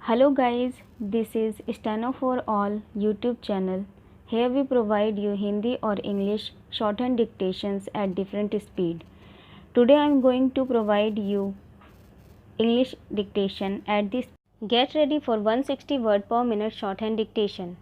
Hello guys, this is Steno for All YouTube channel. Here we provide you Hindi or English shorthand dictations at different speed. Today I am going to provide you English dictation at this. Get ready for 160 word per minute shorthand dictation.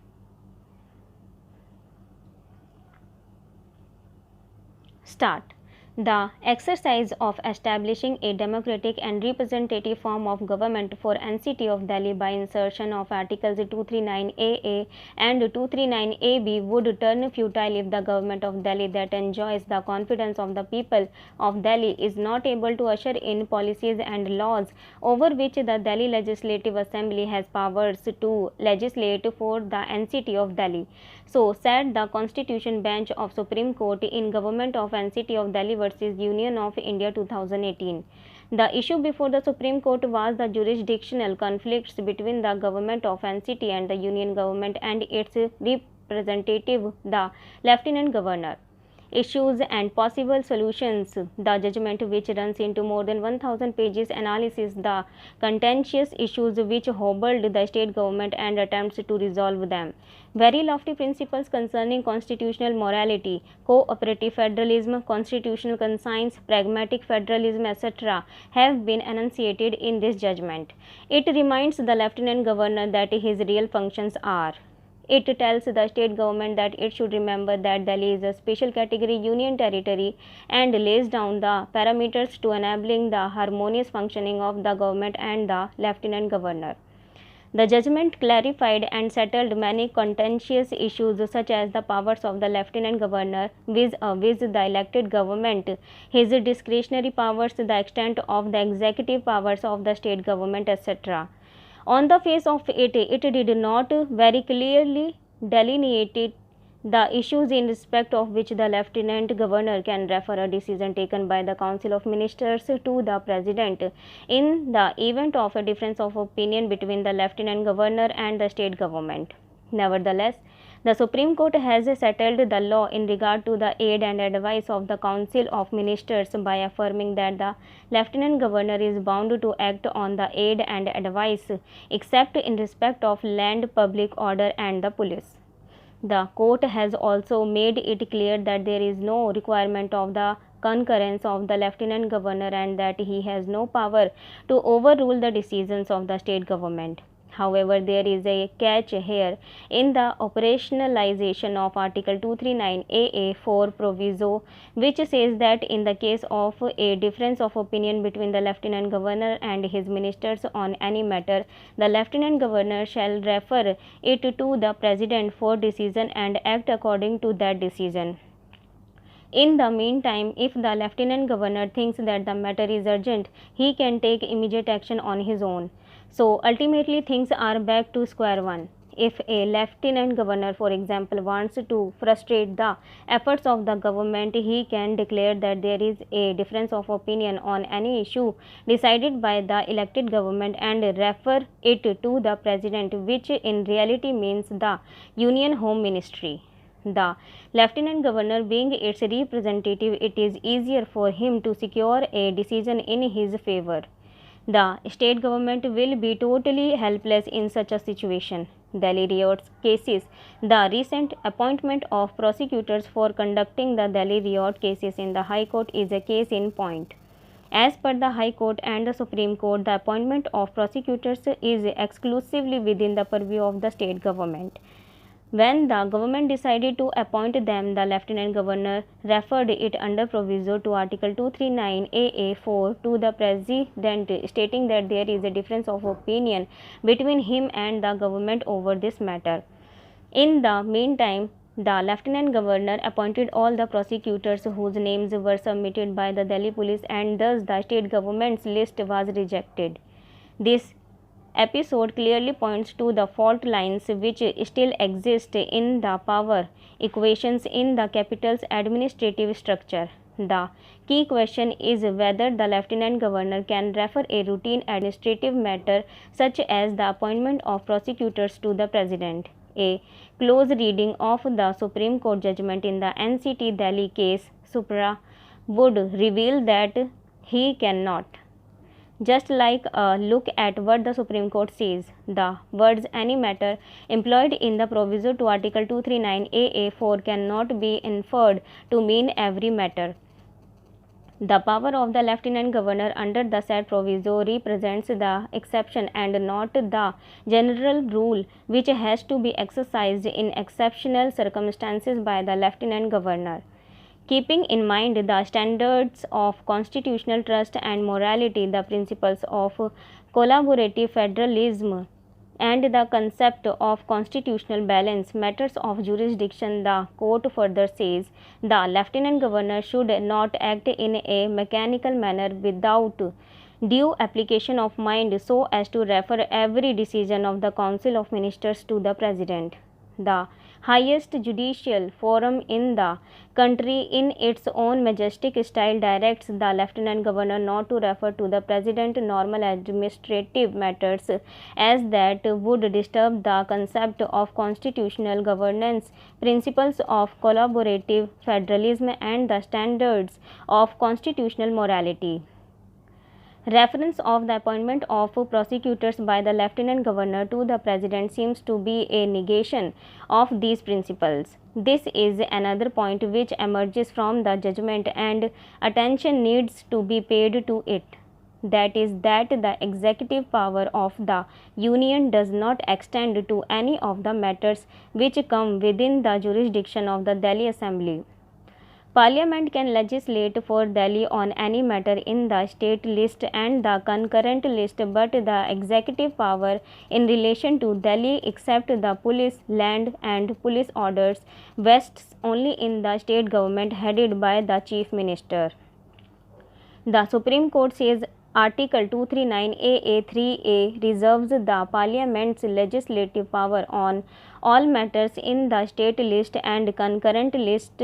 Start. The exercise of establishing a democratic and representative form of government for NCT of Delhi by insertion of Articles 239AA and 239AB would turn futile if the government of Delhi that enjoys the confidence of the people of Delhi is not able to usher in policies and laws over which the Delhi Legislative Assembly has powers to legislate for the NCT of Delhi. So said the Constitution Bench of Supreme Court in Government of NCT of Delhi versus Union of India 2018. The issue before the Supreme Court was the jurisdictional conflicts between the government of NCT and the Union government and its representative, the Lieutenant Governor. Issues and possible solutions. The judgment, which runs into more than 1000 pages, analysis the contentious issues which hobbled the state government and attempts to resolve them. Very lofty principles concerning constitutional morality, cooperative federalism, constitutional conscience, pragmatic federalism, etc. have been enunciated in this judgment. It reminds the Lieutenant Governor that his real functions are. It tells the state government that it should remember that Delhi is a special category union territory and lays down the parameters to enabling the harmonious functioning of the government and the Lieutenant Governor. The judgment clarified and settled many contentious issues such as the powers of the Lieutenant Governor vis-a-vis the elected government, his discretionary powers, the extent of the executive powers of the state government, etc. On the face of it, it did not very clearly delineate the issues in respect of which the Lieutenant Governor can refer a decision taken by the Council of Ministers to the President in the event of a difference of opinion between the Lieutenant Governor and the state government. Nevertheless, the Supreme Court has settled the law in regard to the aid and advice of the Council of Ministers by affirming that the Lieutenant Governor is bound to act on the aid and advice except in respect of land, public order and the police. The court has also made it clear that there is no requirement of the concurrence of the Lieutenant Governor and that he has no power to overrule the decisions of the state government. However, there is a catch here in the operationalization of Article 239AA4 proviso, which says that in the case of a difference of opinion between the Lieutenant Governor and his ministers on any matter, the Lieutenant Governor shall refer it to the President for decision and act according to that decision. In the meantime, if the Lieutenant Governor thinks that the matter is urgent, he can take immediate action on his own. So ultimately things are back to square one. If a Lieutenant Governor, for example, wants to frustrate the efforts of the government, he can declare that there is a difference of opinion on any issue decided by the elected government and refer it to the President, which in reality means the Union Home Ministry. The Lieutenant Governor being its representative, it is easier for him to secure a decision in his favor. The state government will be totally helpless in such a situation. Delhi riot cases. The recent appointment of prosecutors for conducting the Delhi riot cases in the High Court is a case in point. As per the High Court and the Supreme Court, the appointment of prosecutors is exclusively within the purview of the state government. When the government decided to appoint them, the Lieutenant Governor referred it under proviso to Article 239AA4 to the President, stating that there is a difference of opinion between him and the government over this matter. In the meantime, the Lieutenant Governor appointed all the prosecutors whose names were submitted by the Delhi police, and thus the state government's list was rejected. This episode clearly points to the fault lines which still exist in the power equations in the capital's administrative structure. The key question is whether the Lieutenant Governor can refer a routine administrative matter such as the appointment of prosecutors to the President. A close reading of the Supreme Court judgment in the NCT Delhi case Supra would reveal that he cannot. Just like a look at what the Supreme Court says, the words any matter employed in the proviso to Article 239 AA4 cannot be inferred to mean every matter. The power of the Lieutenant Governor under the said proviso represents the exception and not the general rule, which has to be exercised in exceptional circumstances by the Lieutenant Governor. Keeping in mind the standards of constitutional trust and morality, the principles of collaborative federalism, and the concept of constitutional balance, matters of jurisdiction, the court further says, the Lieutenant Governor should not act in a mechanical manner without due application of mind so as to refer every decision of the Council of Ministers to the President. The highest judicial forum in the country, in its own majestic style, directs the Lieutenant Governor not to refer to the President normal administrative matters, as that would disturb the concept of constitutional governance, principles of collaborative federalism, and the standards of constitutional morality. Reference of the appointment of prosecutors by the Lieutenant Governor to the President seems to be a negation of these principles. This is another point which emerges from the judgment, and attention needs to be paid to it. That is, that the executive power of the Union does not extend to any of the matters which come within the jurisdiction of the Delhi Assembly. Parliament can legislate for Delhi on any matter in the state list and the concurrent list, but the executive power in relation to Delhi, except the police, land and police orders, vests only in the state government headed by the Chief Minister. The Supreme Court says Article 239 AA3A reserves the Parliament's legislative power on all matters in the state list and concurrent list